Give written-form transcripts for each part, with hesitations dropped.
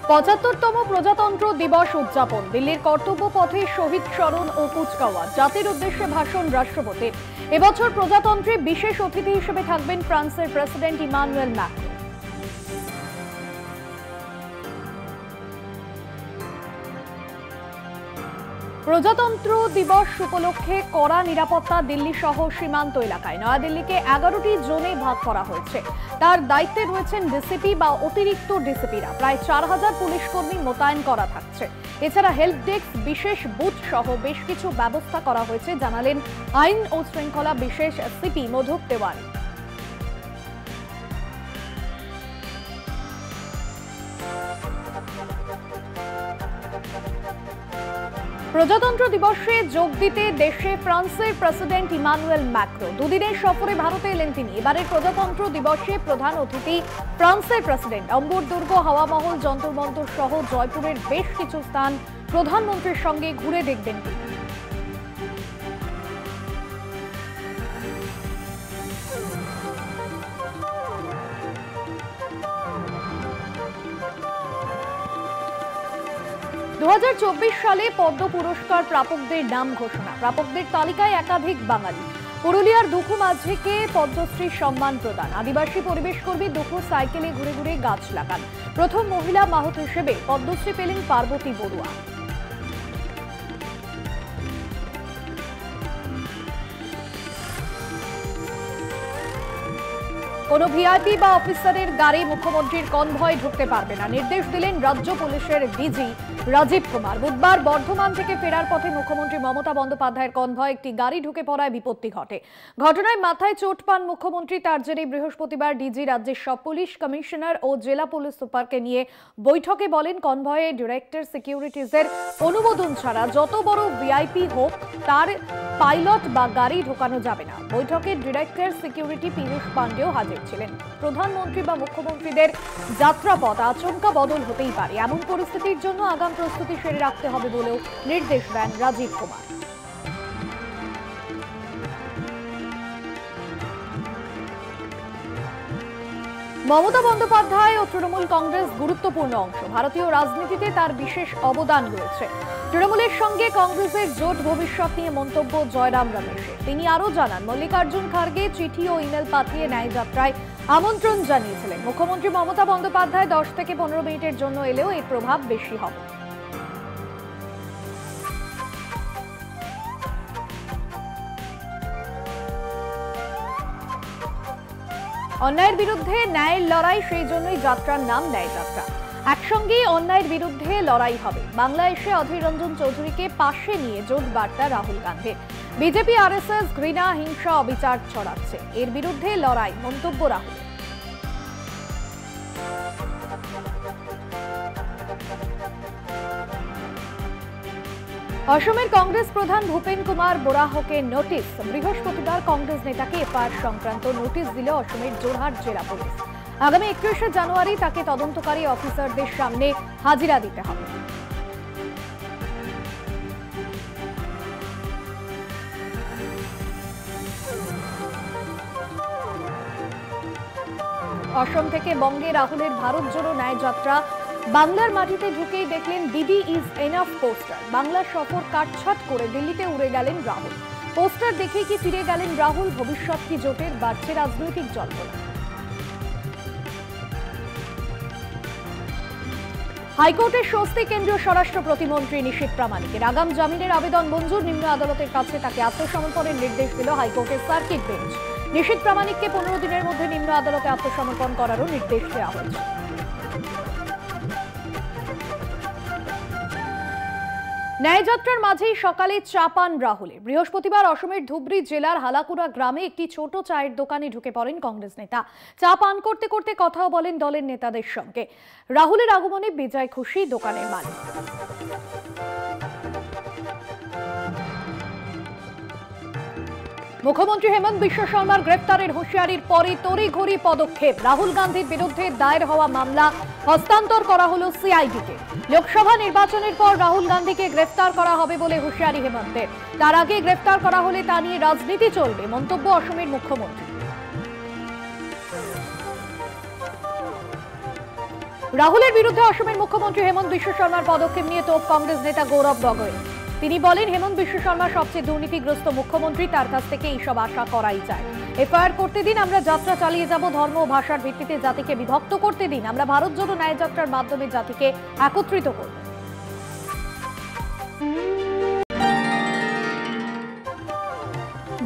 ৭৫তম প্রজাতন্ত্র দিবস উদযাপন। দিল্লির কর্তব্য পথে শহীদ স্মরণ ও কুচকাওয়াজ। জাতির উদ্দেশ্যে ভাষণ রাষ্ট্রপতির। এবছর প্রজাতন্ত্রে বিশেষ অতিথি হিসেবে থাকবেন ফ্রান্সের প্রেসিডেন্ট ইমানুয়েল ম্যাক্রন। প্রজাতন্ত্র দিবস উপলক্ষে কড়া নিরাপত্তা দিল্লি সহ সীমান্ত এলাকায়। নয়াদিল্লিকে 11টি জোনে ভাগ করা হয়েছে। তার দায়িত্বে রয়েছেন ডিসিপি বা অতিরিক্ত ডিসিপিরা। প্রায় 4000 পুলিশ কর্মী মোতায়েন করা থাকছে। এছাড়া হেল্প ডেস্ক, বিশেষ বুথ সহ বেশ কিছু ব্যবস্থা করা হয়েছে, জানালেন আইন ও শৃঙ্খলা বিশেষ সিপি মধুক তেওয়ারি। প্রজাতন্ত্র দিবসে যোগ দিতে দেশে ফ্রান্সের প্রেসিডেন্ট ইমানুয়েল ম্যাক্রন। দুদিনের সফরে ভারতে এলেন তিনি। এবারের প্রজাতন্ত্র দিবসে প্রধান অতিথি ফ্রান্সের প্রেসিডেন্ট। অম্বর দুর্গ, হাওয়া মহল, যন্তর মন্তর সহ জয়পুরের বেশ কিছু স্থান প্রধানমন্ত্রীর সঙ্গে ঘুরে দেখবেন তিনি। দু সালে পদ্ম পুরস্কার প্রাপকদের নাম ঘোষণা। প্রাপকদের তালিকায় একাধিক বাঙালি। পুরুলিয়ার দুখু মাঝিকে পদ্মশ্রী সম্মান প্রদান। আদিবাসী পরিবেশ কর্মী দুখু সাইকেলে ঘুরে ঘুরে গাছ লাগান। প্রথম মহিলা মাহুত হিসেবে পদ্মশ্রী পেলেন পার্বতী বড়ুয়া। কোন ভিআইপি বা অফিসারের গাড়ি মুখ্যমন্ত্রীর কনভয় ঢুকতে পারবে না, নির্দেশ দিলেন রাজ্য পুলিশের ডিজি রাজীব কুমার। বুধবার বর্ধমান থেকে ফেরার পথে মুখ্যমন্ত্রী মমতা বন্দ্যোপাধ্যায়ের কনভয় একটি গাড়ি ঢুকে পড়ায় বিপত্তি ঘটে। ঘটনায় মাথায় চোট পান মুখ্যমন্ত্রী। তার জেরে বৃহস্পতিবার ডিজি রাজ্যের সব পুলিশ কমিশনার ও জেলা পুলিশ সুপারকে নিয়ে বৈঠকে বলেন, কনভয়ে ডিরেক্টর সিকিউরিটিজের অনুমোদন ছাড়া যত বড় ভিআইপি হোক তার পাইলট বা গাড়ি ঢোকানো যাবে না। বৈঠকে ডিরেক্টর সিকিউরিটি পীযূষ পাণ্ডেও হাজির ছিলেন। প্রধানমন্ত্রী বা মুখ্যমন্ত্রীদের যাত্রাপথ আচমকা বদল হতেই পারে। এমন পরিস্থিতির জন্য আগাম প্রস্তুতি সেরে রাখতে হবে বলেও নির্দেশ দেন রাজীব কুমার। মমতা বন্দ্যোপাধ্যায় ও তৃণমূল কংগ্রেস গুরুত্বপূর্ণ অংশ। ভারতীয় রাজনীতিতে তার বিশেষ অবদান রয়েছে। তৃণমূলের সঙ্গে কংগ্রেসের জোট ভবিষ্যৎ নিয়ে মন্তব্য জয়রাম রমেশের। তিনি আরও জানান, মল্লিকার্জুন খার্গে চিঠি ও ইমেল পাঠিয়ে ন্যায় যাত্রায় আমন্ত্রণ জানিয়েছিলেন। মুখ্যমন্ত্রী মমতা বন্দ্যোপাধ্যায় 10 থেকে 15 মিনিটের জন্য এলেও এর প্রভাব বেশি হবে। অন্যায়ের বিরুদ্ধে ন্যায়ের লড়াই, সেই জন্যই যাত্রার নাম ন্যায় যাত্রা। একসঙ্গেই অন্যায়ের বিরুদ্ধে লড়াই হবে। বাংলায় এসে অধীর রঞ্জন চৌধুরীকে পাশে নিয়ে জোট বার্তা রাহুল গান্ধীর। বিজেপি আরএসএস ঘৃণা, হিংসা, অবিচার ছড়াচ্ছে, এর বিরুদ্ধে লড়াই, মন্তব্য রাহুল। অসমের কংগ্রেস প্রধান ভূপেন কুমার বোরাহকে নোটিশ। বৃহস্পতিবার কংগ্রেস নেতাকে এফআইআর সংক্রান্ত নোটিশ দিল অসমের জোরহাট জেলা পুলিশ। আগামী 21শে জানুয়ারি তাকে তদন্তকারী অফিসারদের সামনে হাজিরা দিতে হবে। অসম থেকে বঙ্গে রাহুলের ভারত জোড়ো ন্যায় যাত্রা। বাংলার মাটিতে ঢুকেই দেখলেন দিদি ইজ এনাফ পোস্টার। বাংলা সফর কাটছাট করে দিল্লিতে উড়ে গেলেন রাহুল। পোস্টার দেখেই কি ফিরে গেলেন রাহুল? ভবিষ্যৎ কি জোটের? বাড়ছে রাজনৈতিক জল্পনা। হাইকোর্টের স্বস্তি কেন্দ্রীয় স্বরাষ্ট্র প্রতিমন্ত্রী নিশীথ প্রামাণিকের। আগাম জামিনের আবেদন মঞ্জুর। নিম্ন আদালতের কাছে তাকে আত্মসমর্পণের নির্দেশ দিল হাইকোর্টের সার্কিট বেঞ্চ। নিশীথ প্রামাণিককে 15 দিনের মধ্যে নিম্ন আদালতে আত্মসমর্পণ করারও নির্দেশ দেওয়া হয়েছে। ন্যায়যাত্রার মাঝেই সকালে চা পান রাহুলের। বৃহস্পতিবার অসমের ধুবরী জেলার হালাকুড়া গ্রামে একটি ছোট চায়ের দোকানে ঢুকে পড়েন কংগ্রেস নেতা। চা পান করতে করতে কথাও বলেন দলের নেতাদের সঙ্গে। রাহুলের আগমনে বেজায় খুশি দোকানের মালিক। মুখ্যমন্ত্রী হেমন্ত বিশ্ব শর্মার গ্রেফতারের হুঁশিয়ারির পরে তড়িঘড়ি পদক্ষেপ। রাহুল গান্ধীর বিরুদ্ধে দায়ের হওয়া মামলা হস্তান্তর করা হলো সিআইডিকে। লোকসভা নির্বাচনের পর রাহুল গান্ধীকে গ্রেফতার করা হবে বলে হুঁশিয়ারি হেমন্তের। তার আগে গ্রেফতার করা হলে তা নিয়ে রাজনীতি চলবে, মন্তব্য অসমের মুখ্যমন্ত্রী। রাহুলের বিরুদ্ধে অসমের মুখ্যমন্ত্রী হেমন্ত বিশ্ব শর্মার পদক্ষেপ নিয়ে তোপ কংগ্রেস নেতা গৌরব গগৈ। তিনি বলেন, হেমন্ত বিশ্ব শর্মা সবচেয়ে দুর্নীতিগ্রস্ত মুখ্যমন্ত্রী, তার কাছ থেকে এইসব আশা করাই যায়। এফআইআর করতে দিন, আমরা যাত্রা চালিয়ে যাব। ধর্ম ও ভাষার ভিত্তিতে জাতিকে বিভক্ত করতে দিন, আমরা ভারত জোড়ো ন্যায় যাত্রার মাধ্যমে জাতিকে একত্রিত করব।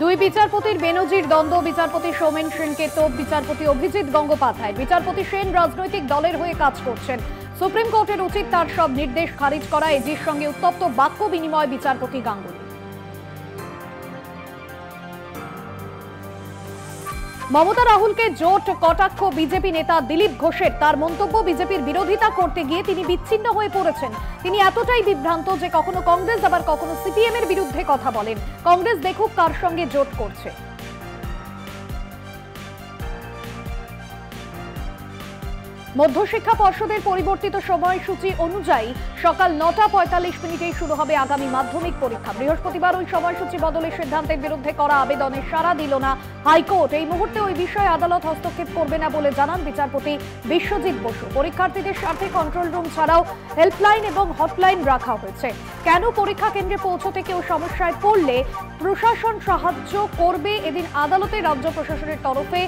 দুই বিচারপতির বেনজির দ্বন্দ্ব, বিচারপতি সৌমেন সেনকে তোপ বিচারপতি অভিজিৎ গঙ্গোপাধ্যায়। বিচারপতি সেন রাজনৈতিক দলের হয়ে কাজ করছেন। সুপ্রিম কোর্টের উচিত তার সব নির্দেশ খারিজ করা। এজির সঙ্গে উত্তপ্ত বাক্য বিনিময় বিচারপতি গাঙ্গুলি। মমতা রাহুলকে জোট কটাক্ষ বিজেপি নেতা দিলীপ ঘোষের। তার মন্তব্য, বিজেপির বিরোধিতা করতে গিয়ে তিনি বিচ্ছিন্ন হয়ে পড়েছেন। তিনি এতটাই বিভ্রান্ত যে কখনো কংগ্রেস আবার কখনো সিপিএম এর বিরুদ্ধে কথা বলেন। কংগ্রেস দেখুক কার সঙ্গে জোট করছে। মধ্যশিক্ষা পর্ষদের পরিবর্তিত সময়সূচি অনুযায়ী সকাল ৯:৪৫ শুরু হবে আগামী মাধ্যমিক পরীক্ষা। বৃহস্পতিবার ওই সময়সূচি বদলের সিদ্ধান্তের বিরুদ্ধে করা আবেদনে সাড়া দিল না হাইকোর্ট। এই মুহূর্তে ওই বিষয়ে আদালত হস্তক্ষেপ করবে না বলে জানান বিচারপতি বিশ্বজিৎ বসু। পরীক্ষার্থীদের স্বার্থে কন্ট্রোল রুম ছাড়াও হেল্পলাইন এবং হটলাইন রাখা হয়েছে। কেন পরীক্ষা কেন্দ্রে পৌঁছতে কেউ সমস্যায় পড়লে প্রশাসন সাহায্য করবে, এদিন আদালতে রাজ্য প্রশাসনের তরফে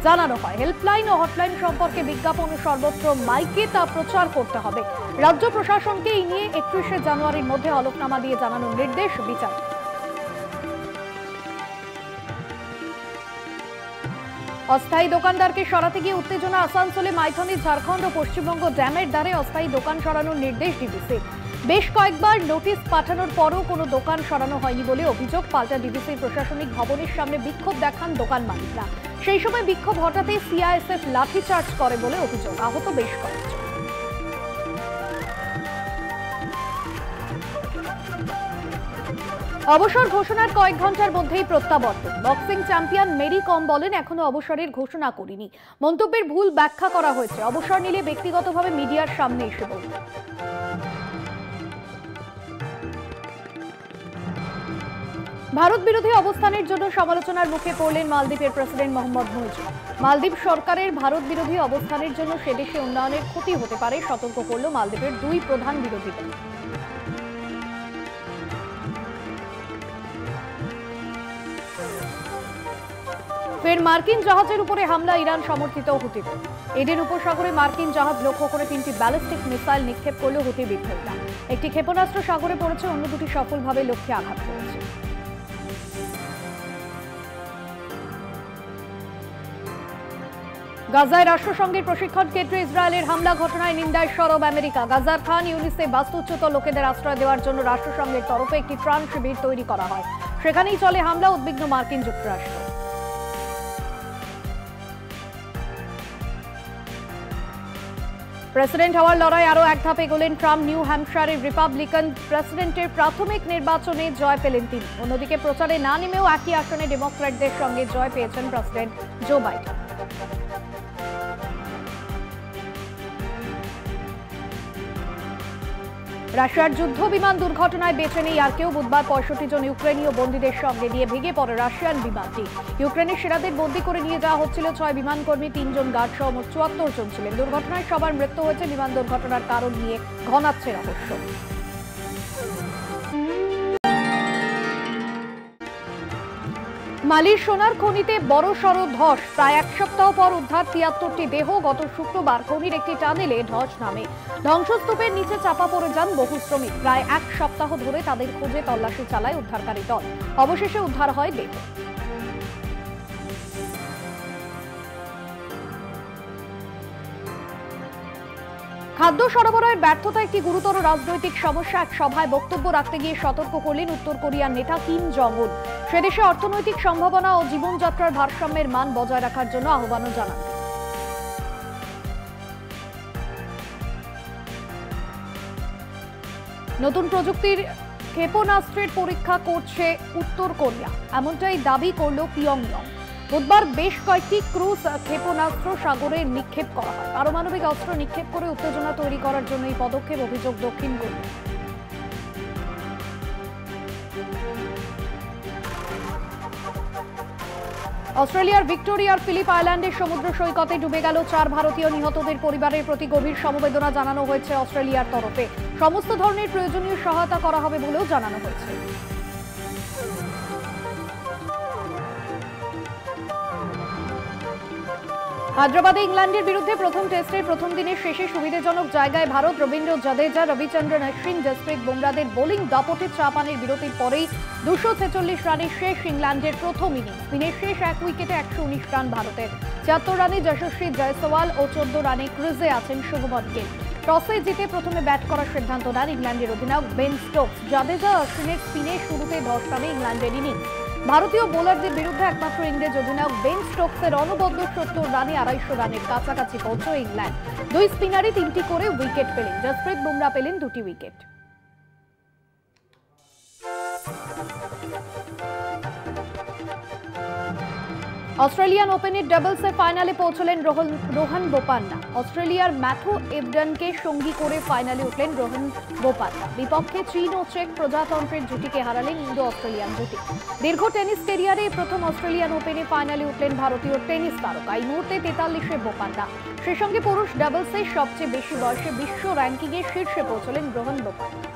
জানানো হয়। হেল্পলাইন ও হটলাইন সম্পর্কে বিজ্ঞাপন সর্বত্র মাইকে তা প্রচার করতে হবে। রাজ্য প্রশাসনকে এই নিয়ে ৩১শে জানুয়ারির মধ্যে হলফনামা দিয়ে জানানোর নির্দেশ বিচার। অস্থায়ী দোকানদারকে সরাতে গিয়ে উত্তেজনা আসানসোলে। মাইথনে ঝাড়খণ্ড ও পশ্চিমবঙ্গ ড্যামের ধারে অস্থায়ী দোকান সরানোর নির্দেশ ডিভিসি। বেশ কয়েকবার নোটিশ পাঠানোর পরও কোনো দোকান সরানো হয়নি বলে অভিযোগ। পাল্টা ডিভিসির প্রশাসনিক ভবনের সামনে বিক্ষোভ দেখান দোকান মালিকরা। সেই সময় বিক্ষোভ হঠাতেই সিআইএসএফ লাঠিচার্জ করে বলে অভিযোগ। আহত বেশ কয়েকজন। অবসর ঘোষণার কয়েক ঘন্টার মধ্যেই প্রত্যাবর্তন। বক্সিং চ্যাম্পিয়ন মেরি কম বলেন, এখনো অবসরের ঘোষণা করিনি। মন্তব্যের ভুল ব্যাখ্যা করা হয়েছে। অবসর নিলে ব্যক্তিগতভাবে মিডিয়ার সামনে এসে বলব। ভারত বিরোধী অবস্থানের জন্য সমালোচনার মুখে পড়লেন মালদ্বীপের প্রেসিডেন্ট মোহাম্মদ মুইজু। মালদ্বীপ সরকারের ভারত বিরোধী অবস্থানের জন্য সে দেশে উন্নয়নের ক্ষতি হতে পারে, সতর্ক করল মালদ্বীপের দুই প্রধান বিরোধী দল। ফের মার্কিন জাহাজের উপরে হামলা, ইরান সমর্থিত হুতিদের। এডেন উপসাগরে মার্কিন জাহাজ লক্ষ্য করে ৩টি ব্যালিস্টিক মিসাইল নিক্ষেপ করল হুতি বিদ্রোহীরা। একটি ক্ষেপণাস্ত্র সাগরে পড়েছে, অন্য দুটি সফলভাবে লক্ষ্যে আঘাত করেছে। গাজায় রাষ্ট্রসংঘের প্রশিক্ষণ কেন্দ্রে ইসরায়েলের হামলা ঘটনায় নিন্দায় সরব আমেরিকা। গাজার খান ইউনিসে বাস্তুচ্যুত লোকেদের আশ্রয় দেওয়ার জন্য রাষ্ট্রসংঘের তরফে একটি ত্রাণ শিবির তৈরি করা হয়। সেখানেই চলে হামলা, উদ্বিগ্ন মার্কিন যুক্তরাষ্ট্র। প্রেসিডেন্ট হওয়ার লড়াই আরও এক ধাপ এগোলেন ট্রাম্প। নিউ হ্যাম্পশায়ারের রিপাবলিকান প্রেসিডেন্টের প্রাথমিক নির্বাচনে জয় পেলেন তিনি। অন্যদিকে প্রচারে না নেমেও একই আসনে ডেমোক্র্যাটদের সঙ্গে জয় পেয়েছেন প্রেসিডেন্ট জো বাইডেন। রাশিয়ার যুদ্ধ বিমান দুর্ঘটনায় বেঁচে নেই আর কেউ। বুধবার ৬৫ জন ইউক্রেনীয় বন্দীদের সঙ্গে নিয়ে ভেঙে পড়ে রাশিয়ান বিমানটি। ইউক্রেনের সেনাদের বন্দী করে নিয়ে যাওয়া হচ্ছিল। ৬ বিমানকর্মী, ৩ জন গার্ড সহ মোট ৭৪ জন ছিলেন। দুর্ঘটনায় সবার মৃত্যু হয়েছে। বিমান দুর্ঘটনার কারণ নিয়ে ঘনাচ্ছে রহস্য। মালির সোনার খনিতে বড়সড় ধস। প্রায় এক সপ্তাহ পর উদ্ধার ৭৩টি দেহ। গত শুক্রবার খনির একটি টানেলে ধস নামে। ধ্বংসস্তূপের নিচে চাপা পড়ে যান বহু শ্রমিক। প্রায় এক সপ্তাহ ধরে তাদের খোঁজে তল্লাশি চালায় উদ্ধারকারী দল। অবশেষে উদ্ধার হয় দেহ। খাদ্য সরবরাহের ব্যর্থতা একটি গুরুতর রাজনৈতিক সমস্যা। এক সভায় বক্তব্য রাখতে গিয়ে সতর্ক করলেন উত্তর কোরিয়ার নেতা কিম জং উন। সেদেশে অর্থনৈতিক সম্ভাবনা ও জীবনযাত্রার ভারসাম্যের মান বজায় রাখার জন্য আহ্বানও জানান। নতুন প্রযুক্তির ক্ষেপণাস্ত্রের পরীক্ষা করছে উত্তর কোরিয়া, এমনটাই দাবি করল পিয়ংইয়ং। বুধবার বেশ কয়েকটি ক্রুজ ক্ষেপণাস্ত্র সাগরে নিক্ষেপ করা হয়। পারমাণবিক অস্ত্র নিক্ষেপ করে উত্তেজনা তৈরি করার জন্য এই পদক্ষেপ, অভিযোগ দক্ষিণ কোরিয়া। অস্ট্রেলিয়ার ভিক্টোরিয়ার ফিলিপ আইল্যান্ডের সমুদ্র সৈকতে ডুবে গেল 4 ভারতীয় নিহতদের পরিবারের প্রতি গভীর সমবেদনা জানানো হয়েছে অস্ট্রেলিয়ার তরফে। সমস্ত ধরনের প্রয়োজনীয় সহায়তা করা হবে বলেও জানানো হয়েছে। হায়দ্রাবাদে ইংল্যান্ডের বিরুদ্ধে প্রথম টেস্টের প্রথম দিনের শেষে সুবিধাজনক জায়গায় ভারত। রবীন্দ্র জাদেজা, রবিচন্দ্রন অশ্বিন, জসপ্রীত বুমরাদের বোলিং দাপটে চাপানের বিরতির পরেই 246 রানের শেষ ইংল্যান্ডের প্রথম ইনিংস। দিনের শেষ এক উইকেটে 119 রান ভারতের। 74 রানে যশস্বী জয়সওয়াল ও 14 রানে ক্রিজে আছেন শুভমন গিল। টসে জিতে প্রথমে ব্যাট করার সিদ্ধান্ত নেন ইংল্যান্ডের অধিনায়ক বেন স্টোকস। জাদেজা অশ্বিনের স্পিনে শুরুতে 10 রানে ইংল্যান্ডের ইনিংস। ভারতীয় বোলারদের বিরুদ্ধে একমাত্র ইংরেজ অধিনায়ক বেন স্টোকসের অনবদ্য 70 রানে 250 রানের কাছাকাছি পৌঁছয় ইংল্যান্ড। দুই স্পিনারই 3টি করে উইকেট পেলেন। জসপ্রীত বুমরা পেলেন 2টি উইকেট। অস্ট্রেলিয়ান ওপেনের ডাবলসে ফাইনালে পৌঁছলেন রোহন বোপান্না। অস্ট্রেলিয়ার ম্যাথু এভডনকে সঙ্গী করে ফাইনালে উঠলেন রোহন বোপান্না। বিপক্ষে চীন ও চেক প্রজাতন্ত্রের জুটিকে হারালেন ইন্দো অস্ট্রেলিয়ান জুটি। দীর্ঘ টেনিস ক্যারিয়ারে প্রথম অস্ট্রেলিয়ান ওপেনে ফাইনালে উঠলেন ভারতীয় টেনিস তারকা। এই মুহূর্তে 43-এ বোপান্না। সেই সঙ্গে পুরুষ ডাবলসে সবচেয়ে বেশি বয়সে বিশ্ব র্যাঙ্কিংয়ে শীর্ষে পৌঁছলেন রোহন বোপান্না।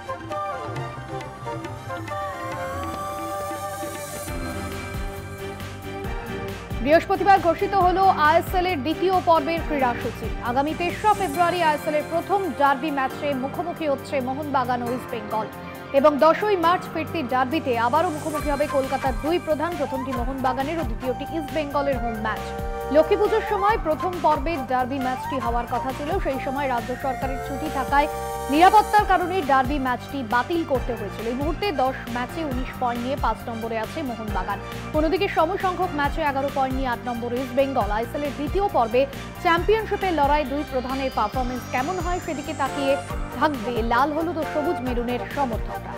বৃহস্পতিবার ঘোষিত হল আইএসএল এর দ্বিতীয় পর্বের ক্রীড়াসূচি। আগামী 3রা ফেব্রুয়ারি আইএসএল এর প্রথম ডার্বি ম্যাচে মুখোমুখি হচ্ছে মোহনবাগান ও ইস্ট বেঙ্গল এবং 10ই মার্চ ফিরতি ডার্বিতে আবারও মুখোমুখি হবে কলকাতার দুই প্রধান। প্রথমটি মোহনবাগানের ও দ্বিতীয়টি ইস্ট বেঙ্গলের হোম ম্যাচ। লক্ষ্মী পুজোর সময় প্রথম পর্বের ডার্বি ম্যাচটি হওয়ার কথা ছিল। সেই সময় রাজ্য সরকারের ছুটি থাকায় নিরাপত্তার কারণে ডার্বি ম্যাচটি বাতিল করতে হয়েছিল। এই মুহূর্তে 10 ম্যাচে 19 পয়েন্ট নিয়ে 5 নম্বরে আছে মোহনবাগান। অন্যদিকে সমসংখ্যক ম্যাচে 11 পয়েন্ট নিয়ে 8 নম্বরে ইস্ট বেঙ্গল। আইএসএল এর দ্বিতীয় পর্বে চ্যাম্পিয়নশিপের লড়াই দুই প্রধানের পারফরমেন্স কেমন হয় সেদিকে তাকিয়ে থাকবে লাল হলুদ ও সবুজ মেরুনের সমর্থকরা।